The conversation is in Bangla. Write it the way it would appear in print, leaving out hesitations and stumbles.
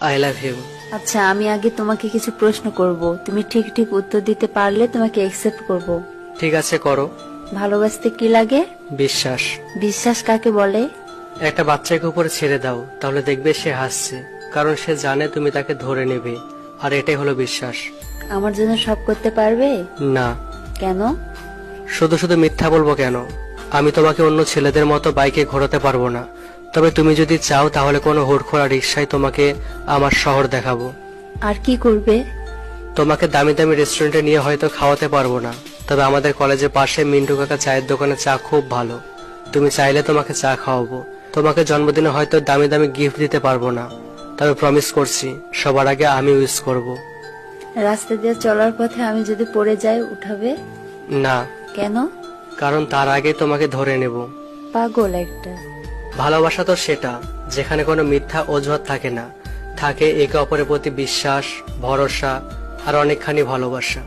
I love you. আচ্ছা, আমি আগে তোমাকে কিছু প্রশ্ন করব, তুমি ঠিক ঠিক উত্তর দিতে পারলে তোমাকে অ্যাকসেপ্ট করব। ঠিক আছে, করো। ভালোবাসতে কি লাগে? বিশ্বাস। বিশ্বাস কাকে বলে? একটা বাচ্চাকে উপরে ছেড়ে দাও, তাহলে দেখবে সে হাসছে, কারণ সে জানে তুমি তাকে ধরে নেবে, আর এটাই হলো বিশ্বাস। আমার জন্য সব করতে পারবে? না। কেন? শুধু শুধু মিথ্যা বলবো কেন? আমি তোমাকে অন্য ছেলেদের মতো বাইকে ঘোরাতে পারবো না, তবে তুমি যদি চাও তাহলে কোনো হুড়খোড়া রিক্সায় তোমাকে আমার শহর দেখাবো। আর কি করবে? তোমাকে দামি দামি রেস্টুরেন্টে নিয়ে হয়তো খাওয়াতে পারবো না, তবে আমাদের কলেজের পাশে মিন্টু কাকা চায়ের দোকানে চা খুব ভালো, তুমি চাইলে তোমাকে চা খাওয়াবো। তোমাকে জন্মদিনে হয়তো দামি দামি গিফট দিতে পারবো না, তবে প্রমিস করছি সবার আগে আমি উইশ করব। রাস্তা দিয়ে চলার পথে আমি যদি পড়ে যাই, উঠাবে? না। কেন? কারণ তার আগে তোমাকে ধরে নেব। পাগল একটা। ভালোবাসা তো সেটা যেখানে কোনো মিথ্যা অজুহাত থাকে না, থাকে একে অপরের প্রতি বিশ্বাস, ভরসা আর অনেকখানি ভালোবাসা।